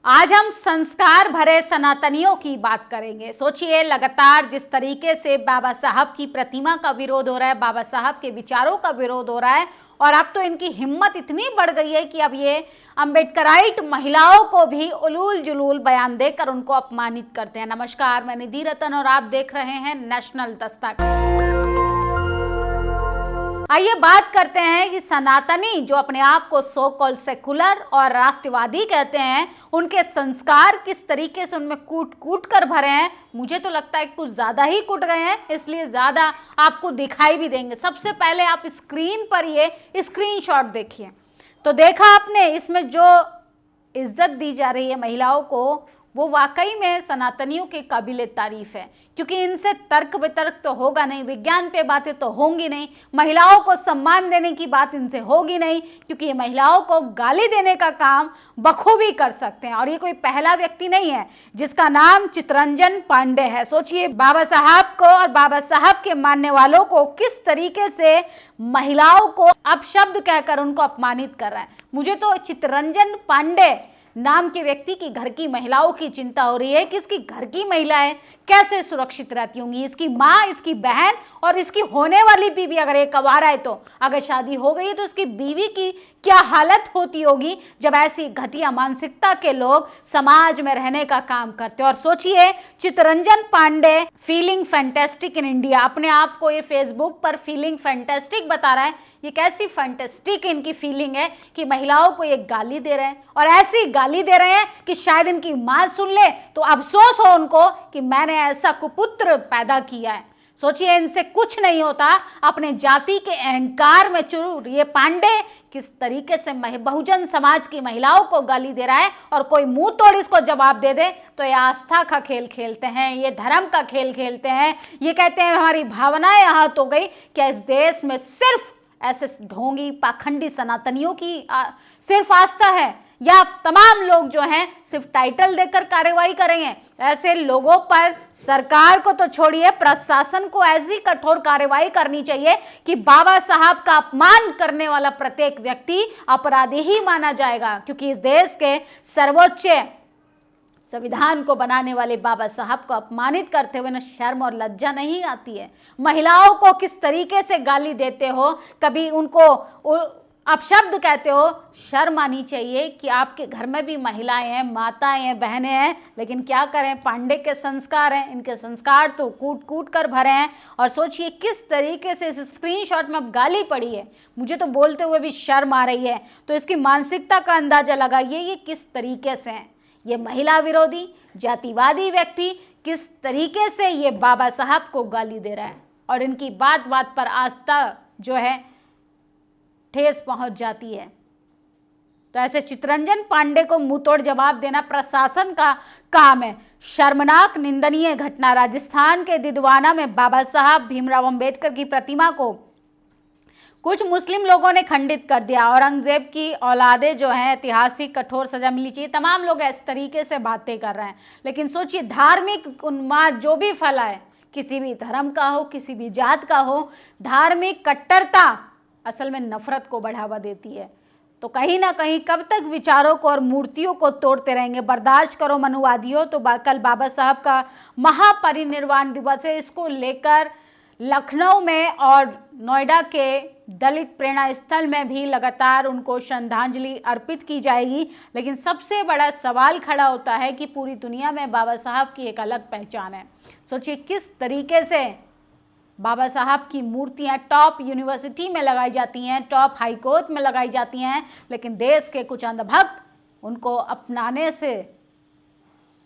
आज हम संस्कार भरे सनातनियों की बात करेंगे। सोचिए, लगातार जिस तरीके से बाबा साहब की प्रतिमा का विरोध हो रहा है, बाबा साहब के विचारों का विरोध हो रहा है, और अब तो इनकी हिम्मत इतनी बढ़ गई है कि अब ये अम्बेडकराइट महिलाओं को भी उलूल जुलूल बयान देकर उनको अपमानित करते हैं। नमस्कार, मैं निधि रतन और आप देख रहे हैं नेशनल दस्तक। आइए बात करते हैं कि सनातनी जो अपने आप को सो कॉल्ड सेकुलर और राष्ट्रवादी कहते हैं, उनके संस्कार किस तरीके से उनमें कूट कूट कर भरे हैं। मुझे तो लगता है कुछ ज़्यादा ही कूट गए हैं, इसलिए ज़्यादा आपको दिखाई भी देंगे। सबसे पहले आप स्क्रीन पर ये स्क्रीनशॉट देखिए, तो देखा आपने इसमें जो इज्जत दी जा रही है महिलाओं को, वो वाकई में सनातनियों के काबिले तारीफ है, क्योंकि इनसे तर्क वितर्क तो होगा नहीं, विज्ञान पे बातें तो होंगी नहीं, महिलाओं को सम्मान देने की बात इनसे होगी नहीं, क्योंकि ये महिलाओं को गाली देने का काम बखूबी कर सकते हैं। और ये कोई पहला व्यक्ति नहीं है जिसका नाम चितरंजन पांडे है। सोचिए, बाबा साहब को और बाबा साहब के मानने वालों को किस तरीके से महिलाओं को अपशब्द कहकर उनको अपमानित कर रहा है। मुझे तो चितरंजन पांडे नाम के व्यक्ति की घर की महिलाओं की चिंता हो रही है कि इसकी घर की महिलाएं कैसे सुरक्षित रहती होंगी। इसकी माँ, इसकी बहन और इसकी होने वाली बीवी, अगर एक कवारा है तो, अगर शादी हो गई तो इसकी बीवी की क्या हालत होती होगी जब ऐसी घटिया मानसिकता के लोग समाज में रहने का काम करते। और सोचिए, Chittaranjan Pandey feeling fantastic in India, अपने आप को ये फेसबुक पर फीलिंग फैंटेस्टिक बता रहा है। ये कैसी फैंटेस्टिक इनकी फीलिंग है कि महिलाओं को ये गाली दे रहे हैं, और ऐसी गाली दे रहे हैं कि शायद इनकी मां सुन ले तो अफसोस हो उनको कि मैंने ऐसा कुपुत्र पैदा किया है। सोचिए, इनसे कुछ नहीं होता, अपने जाति के अहंकार में चूर ये पांडे किस तरीके से बहुजन समाज की महिलाओं को गाली दे रहा है, और कोई मुंह तोड़ इसको जवाब दे दे तो ये आस्था का खेल खेलते हैं, ये धर्म का खेल खेलते हैं। ये कहते हैं हमारी भावनाएं आहत हो गई। क्या इस देश में सिर्फ ऐसे ढोंगी पाखंडी सनातनियों की सिर्फ आस्था है, या तमाम लोग जो हैं सिर्फ टाइटल देकर कार्रवाई करेंगे? ऐसे लोगों पर सरकार को तो छोड़िए, प्रशासन को ऐसी कठोर कार्रवाई करनी चाहिए कि बाबा साहब का अपमान करने वाला प्रत्येक व्यक्ति अपराधी ही माना जाएगा, क्योंकि इस देश के सर्वोच्च संविधान को बनाने वाले बाबा साहब को अपमानित करते हुए न शर्म और लज्जा नहीं आती है। महिलाओं को किस तरीके से गाली देते हो, कभी उनको अपशब्द कहते हो, शर्म आनी चाहिए कि आपके घर में भी महिलाएं हैं, माताएं हैं, बहनें हैं। लेकिन क्या करें, पांडे के संस्कार हैं, इनके संस्कार तो कूट कूट कर भरे हैं। और सोचिए किस तरीके से इस स्क्रीनशॉट में अब गाली पड़ी है, मुझे तो बोलते हुए भी शर्म आ रही है। तो इसकी मानसिकता का अंदाजा लगाइए, ये किस तरीके से हैं। ये महिला विरोधी जातिवादी व्यक्ति किस तरीके से ये बाबा साहब को गाली दे रहा है, और इनकी बात बात पर आस्था जो है ठेस पहुंच जाती है। तो ऐसे चितरंजन पांडे को मुंहतोड़ जवाब देना प्रशासन का काम है। शर्मनाक निंदनीय घटना, राजस्थान के दिदवाना में बाबा साहब भीमराव अंबेडकर की प्रतिमा को कुछ मुस्लिम लोगों ने खंडित कर दिया। औरंगजेब की औलादे जो हैं, ऐतिहासिक कठोर सजा मिलनी चाहिए, तमाम लोग इस तरीके से बातें कर रहे हैं। लेकिन सोचिए, धार्मिक उन्माद जो भी फैला है, किसी भी धर्म का हो, किसी भी जात का हो, धार्मिक कट्टरता असल में नफरत को बढ़ावा देती है। तो कहीं ना कहीं कब तक विचारों को और मूर्तियों को तोड़ते रहेंगे? बर्दाश्त करो मनुवादियों। तो कल बाबा साहब का महापरिनिर्वाण दिवस है, इसको लेकर लखनऊ में और नोएडा के दलित प्रेरणा स्थल में भी लगातार उनको श्रद्धांजलि अर्पित की जाएगी। लेकिन सबसे बड़ा सवाल खड़ा होता है कि पूरी दुनिया में बाबा साहब की एक अलग पहचान है। सोचिए किस तरीके से बाबा साहब की मूर्तियां टॉप यूनिवर्सिटी में लगाई जाती हैं, टॉप हाई कोर्ट में लगाई जाती हैं, लेकिन देश के कुछ अंधभक्त उनको अपनाने से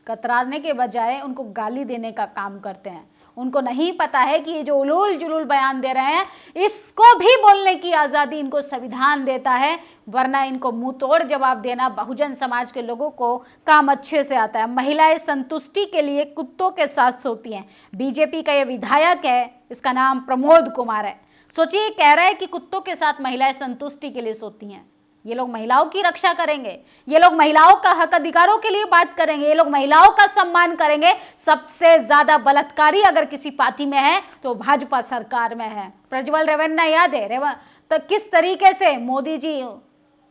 कतराने के बजाय उनको गाली देने का काम करते हैं। उनको नहीं पता है कि ये जो उलूल जुलूल बयान दे रहे हैं, इसको भी बोलने की आज़ादी इनको संविधान देता है, वरना इनको मुंह तोड़ जवाब देना बहुजन समाज के लोगों को काम अच्छे से आता है। महिलाएं संतुष्टि के लिए कुत्तों के साथ सोती हैं। बीजेपी का ये विधायक है, इसका नाम प्रमोद कुमार है। सोचिए, कह रहा है कि कुत्तों के साथ महिलाएं संतुष्टि के लिए सोती हैं। ये लोग महिलाओं की रक्षा करेंगे, ये लोग महिलाओं का हक अधिकारों के लिए बात करेंगे, ये लोग महिलाओं का सम्मान करेंगे। सबसे ज्यादा बलात्कारी अगर किसी पार्टी में है तो भाजपा सरकार में है। प्रज्वल रेवन्ना याद है तो किस तरीके से मोदी जी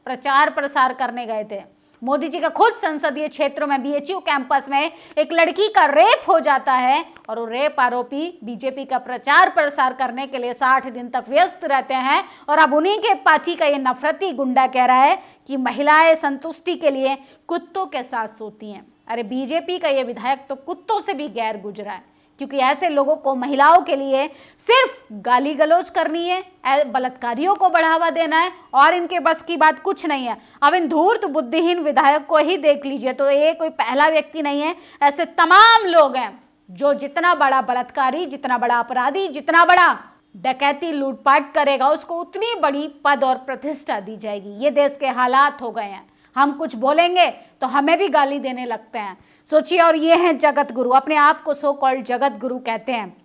प्रचार प्रसार करने गए थे, मोदी जी का खुद संसदीय क्षेत्रों में बीएचयू कैंपस में एक लड़की का रेप हो जाता है और वो रेप आरोपी बीजेपी का प्रचार प्रसार करने के लिए 60 दिन तक व्यस्त रहते हैं। और अब उन्हीं के पार्टी का ये नफरती गुंडा कह रहा है कि महिलाएं संतुष्टि के लिए कुत्तों के साथ सोती हैं। अरे बीजेपी का ये विधायक तो कुत्तों से भी गैर गुजरा है, क्योंकि ऐसे लोगों को महिलाओं के लिए सिर्फ गाली गलौज करनी है, बलात्कारियों को बढ़ावा देना है और इनके बस की बात कुछ नहीं है। अब इन धूर्त बुद्धिहीन विधायक को ही देख लीजिए तो ये कोई पहला व्यक्ति नहीं है, ऐसे तमाम लोग हैं जो जितना बड़ा बलात्कारी, जितना बड़ा अपराधी, जितना बड़ा डकैती लूटपाट करेगा उसको उतनी बड़ी पद और प्रतिष्ठा दी जाएगी। ये देश के हालात हो गए हैं। हम कुछ बोलेंगे तो हमें भी गाली देने लगते हैं। सोचिए, और ये हैं जगत गुरु, अपने आप को सो कॉल्ड जगत गुरु कहते हैं।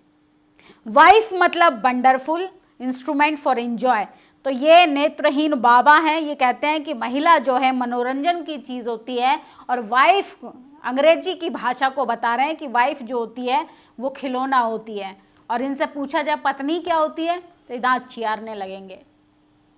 वाइफ मतलब वंडरफुल इंस्ट्रूमेंट फॉर एंजॉय। तो ये नेत्रहीन बाबा हैं, ये कहते हैं कि महिला जो है मनोरंजन की चीज़ होती है और वाइफ, अंग्रेजी की भाषा को बता रहे हैं कि वाइफ जो होती है वो खिलौना होती है। और इनसे पूछा जाए पत्नी क्या होती है तो दांत चियारने लगेंगे,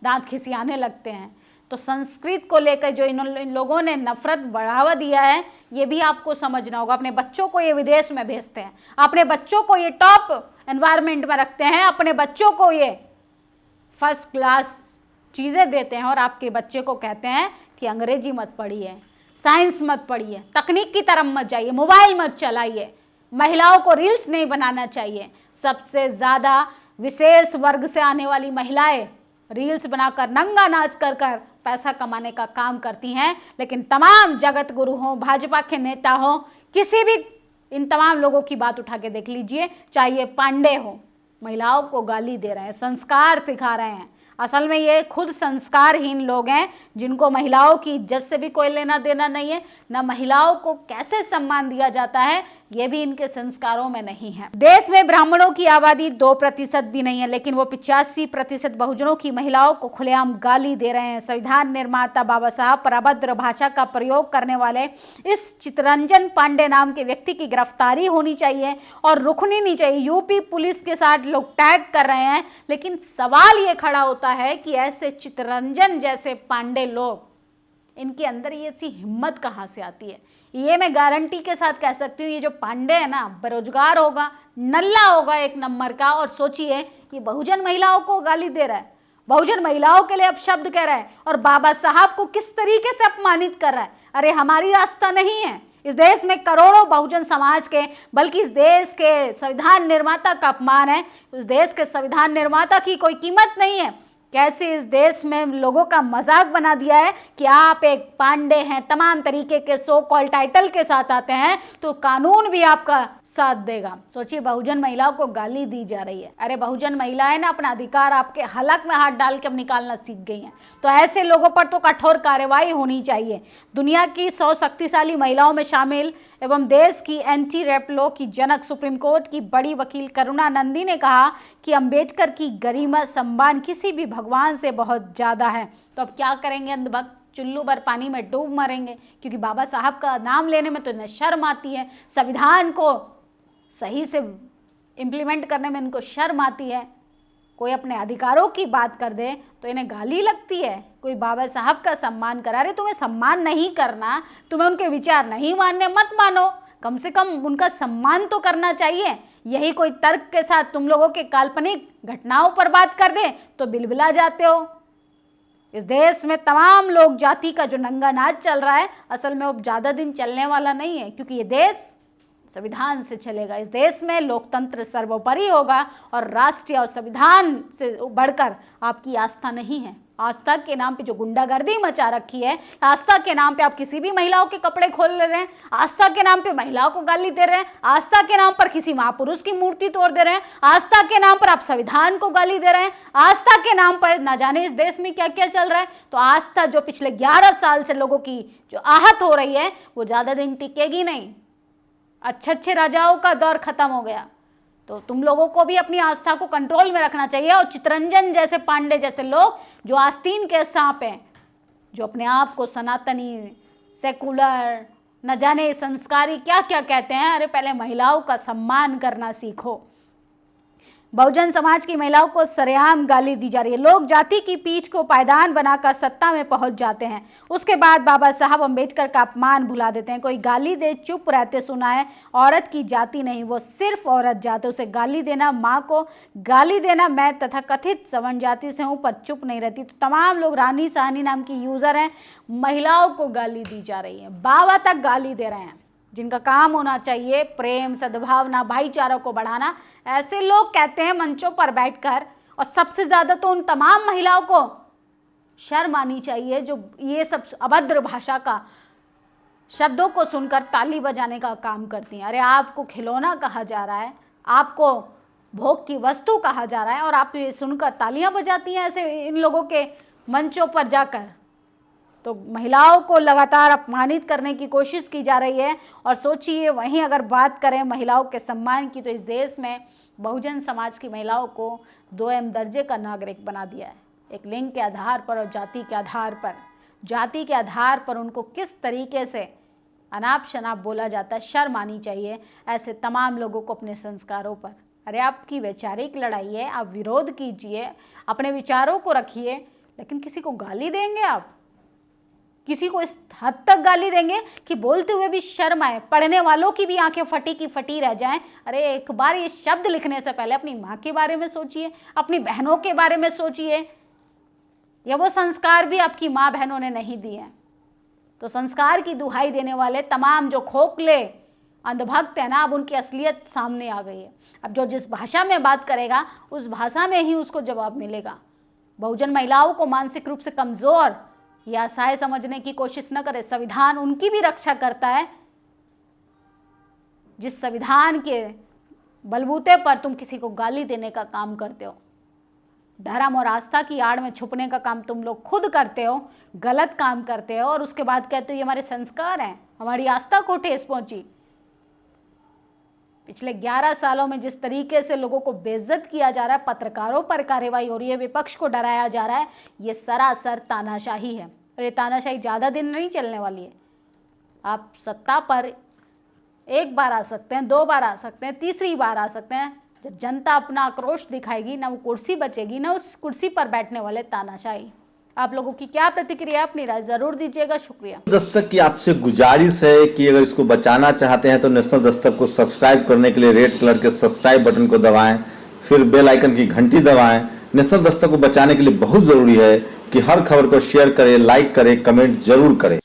दांत खिसियाने लगते हैं। तो संस्कृत को लेकर जो इन लोगों ने नफरत बढ़ावा दिया है ये भी आपको समझना होगा। अपने बच्चों को ये विदेश में भेजते हैं, अपने बच्चों को ये टॉप एनवायरनमेंट में रखते हैं, अपने बच्चों को ये फर्स्ट क्लास चीज़ें देते हैं और आपके बच्चे को कहते हैं कि अंग्रेजी मत पढ़िए, साइंस मत पढ़िए, तकनीक की तरफ मत जाइए, मोबाइल मत चलाइए, महिलाओं को रील्स नहीं बनाना चाहिए। सबसे ज़्यादा विशेष वर्ग से आने वाली महिलाएं रील्स बनाकर, नंगा नाच कर पैसा कमाने का काम करती हैं। लेकिन तमाम जगत गुरु हों, भाजपा के नेता हों, किसी भी इन तमाम लोगों की बात उठा के देख लीजिए, चाहे ये पांडे हो, महिलाओं को गाली दे रहे हैं, संस्कार सिखा रहे हैं। असल में ये खुद संस्कारहीन लोग हैं जिनको महिलाओं की इज्जत से भी कोई लेना देना नहीं है, ना महिलाओं को कैसे सम्मान दिया जाता है ये भी इनके संस्कारों में नहीं है। देश में ब्राह्मणों की आबादी 2% भी नहीं है, लेकिन वो 85% बहुजनों की महिलाओं को खुलेआम गाली दे रहे हैं। संविधान निर्माता बाबा साहब पर अभद्र भाषा का प्रयोग करने वाले इस चितरंजन पांडे नाम के व्यक्ति की गिरफ्तारी होनी चाहिए और रुकनी नहीं चाहिए। यूपी पुलिस के साथ लोग टैग कर रहे हैं, लेकिन सवाल ये खड़ा होता है कि ऐसे चितरंजन जैसे पांडे लोग, इनके अंदर ये ऐसी हिम्मत कहाँ से आती है। ये मैं गारंटी के साथ कह सकती हूँ, ये जो पांडे है ना, बेरोजगार होगा, नल्ला होगा एक नंबर का। और सोचिए कि बहुजन महिलाओं को गाली दे रहा है, बहुजन महिलाओं के लिए अपशब्द कह रहा है और बाबा साहब को किस तरीके से अपमानित कर रहा है। अरे हमारी आस्था नहीं है इस देश में करोड़ों बहुजन समाज के, बल्कि इस देश के संविधान निर्माता का अपमान है। उस देश के संविधान निर्माता की कोई कीमत नहीं है। कैसे इस देश में लोगों का मजाक बना दिया है कि आप एक पांडे हैं, तमाम तरीके के सो कॉल टाइटल के साथ आते हैं तो कानून भी आपका साथ देगा। सोचिए, बहुजन महिलाओं को गाली दी जा रही है। अरे बहुजन महिलाएं ना अपना अधिकार आपके हलक में हाथ डाल के अब निकालना सीख गई हैं, तो ऐसे लोगों पर तो कठोर कार्रवाई होनी चाहिए। दुनिया की 100 शक्तिशाली महिलाओं में शामिल एवं देश की एंटी रेप लॉ की जनक सुप्रीम कोर्ट की बड़ी वकील करुणा नंदी ने कहा कि अंबेडकर की गरिमा सम्मान किसी भी भगवान से बहुत ज़्यादा है। तो अब क्या करेंगे अंधभक्त? चुल्लू भर पानी में डूब मरेंगे, क्योंकि बाबा साहब का नाम लेने में तो इन्हें शर्म आती है, संविधान को सही से इम्प्लीमेंट करने में इनको शर्म आती है। कोई अपने अधिकारों की बात कर दे तो इन्हें गाली लगती है। कोई बाबा साहब का सम्मान करा रहे, तुम्हें सम्मान नहीं करना, तुम्हें उनके विचार नहीं मानने, मत मानो, कम से कम उनका सम्मान तो करना चाहिए। यही कोई तर्क के साथ तुम लोगों के काल्पनिक घटनाओं पर बात कर दे तो बिलबिला जाते हो। इस देश में तमाम लोग जाति का जो नंगा नाच चल रहा है, असल में वो ज़्यादा दिन चलने वाला नहीं है, क्योंकि ये देश संविधान से चलेगा। इस देश में लोकतंत्र सर्वोपरि होगा और राष्ट्रीय और संविधान से बढ़कर आपकी आस्था नहीं है। आस्था के नाम पे जो गुंडागर्दी मचा रखी है, आस्था के नाम पे आप किसी भी महिलाओं के कपड़े खोल ले रहे हैं, आस्था के नाम पे महिलाओं को गाली दे रहे हैं, आस्था के नाम पर किसी महापुरुष की मूर्ति तोड़ दे रहे हैं, आस्था के नाम पर आप संविधान को गाली दे रहे हैं, आस्था के नाम पर ना जाने इस देश में क्या क्या चल रहा है। तो आस्था जो पिछले 11 साल से लोगों की जो आहत हो रही है वो ज़्यादा दिन टिकेगी नहीं। अच्छे राजाओं का दौर खत्म हो गया, तो तुम लोगों को भी अपनी आस्था को कंट्रोल में रखना चाहिए। और चितरंजन जैसे, पांडे जैसे लोग जो आस्तीन के सांप हैं, जो अपने आप को सनातनी, सेकुलर, न जाने संस्कारी क्या क्या कहते हैं, अरे पहले महिलाओं का सम्मान करना सीखो। बहुजन समाज की महिलाओं को सरेआम गाली दी जा रही है। लोग जाति की पीठ को पायदान बनाकर सत्ता में पहुंच जाते हैं, उसके बाद बाबा साहब अम्बेडकर का अपमान भुला देते हैं। कोई गाली दे चुप रहते सुना है। औरत की जाति नहीं, वो सिर्फ औरत जाति। उसे गाली देना, माँ को गाली देना, मैं तथा कथित सवर्ण जाति से हूँ पर चुप नहीं रहती। तो तमाम लोग, रानी साहनी नाम की यूजर हैं, महिलाओं को गाली दी जा रही है, बाबा तक गाली दे रहे हैं, जिनका काम होना चाहिए प्रेम, सद्भावना, भाईचारा को बढ़ाना। ऐसे लोग कहते हैं मंचों पर बैठकर, और सबसे ज्यादा तो उन तमाम महिलाओं को शर्म आनी चाहिए जो ये सब अभद्र भाषा का शब्दों को सुनकर ताली बजाने का काम करती हैं। अरे आपको खिलौना कहा जा रहा है, आपको भोग की वस्तु कहा जा रहा है, और आप ये सुनकर तालियां बजाती हैं ऐसे इन लोगों के मंचों पर जाकर। तो महिलाओं को लगातार अपमानित करने की कोशिश की जा रही है। और सोचिए, वहीं अगर बात करें महिलाओं के सम्मान की, तो इस देश में बहुजन समाज की महिलाओं को 2M दर्जे का नागरिक बना दिया है। एक लिंग के आधार पर और जाति के आधार पर उनको किस तरीके से अनाप शनाप बोला जाता है। शर्म आनी चाहिए ऐसे तमाम लोगों को अपने संस्कारों पर। अरे आपकी वैचारिक लड़ाई है, आप विरोध कीजिए, अपने विचारों को रखिए, लेकिन किसी को गाली देंगे आप? किसी को इस हद तक गाली देंगे कि बोलते हुए भी शर्म आए, पढ़ने वालों की भी आंखें फटी की फटी रह जाएं। अरे एक बार ये शब्द लिखने से पहले अपनी माँ के बारे में सोचिए, अपनी बहनों के बारे में सोचिए। या वो संस्कार भी आपकी माँ बहनों ने नहीं दिए हैं। तो संस्कार की दुहाई देने वाले तमाम जो खोखले अंधभक्त है ना, अब उनकी असलियत सामने आ गई है। अब जो जिस भाषा में बात करेगा उस भाषा में ही उसको जवाब मिलेगा। बहुजन महिलाओं को मानसिक रूप से कमजोर या असहाय समझने की कोशिश न करे। संविधान उनकी भी रक्षा करता है। जिस संविधान के बलबूते पर तुम किसी को गाली देने का काम करते हो, धर्म और आस्था की आड़ में छुपने का काम तुम लोग खुद करते हो, गलत काम करते हो, और उसके बाद कहते हो ये हमारे संस्कार हैं, हमारी आस्था को ठेस पहुंची। पिछले 11 सालों में जिस तरीके से लोगों को बेइज्जत किया जा रहा है, पत्रकारों पर कार्रवाई हो रही है, विपक्ष को डराया जा रहा है, ये सरासर तानाशाही है। और ये तानाशाही ज़्यादा दिन नहीं चलने वाली है। आप सत्ता पर एक बार आ सकते हैं, 2 बार आ सकते हैं, तीसरी बार आ सकते हैं। जब जनता अपना आक्रोश दिखाएगी, ना वो कुर्सी बचेगी, ना उस कुर्सी पर बैठने वाले तानाशाही। आप लोगों की क्या प्रतिक्रिया, अपनी राय जरूर दीजिएगा। शुक्रिया। दस्तक की आपसे गुजारिश है कि अगर इसको बचाना चाहते हैं तो नेशनल दस्तक को सब्सक्राइब करने के लिए रेड कलर के सब्सक्राइब बटन को दबाएं, फिर बेल आइकन की घंटी दबाएं। नेशनल दस्तक को बचाने के लिए बहुत जरूरी है कि हर खबर को शेयर करें, लाइक करें, कमेंट जरूर करें।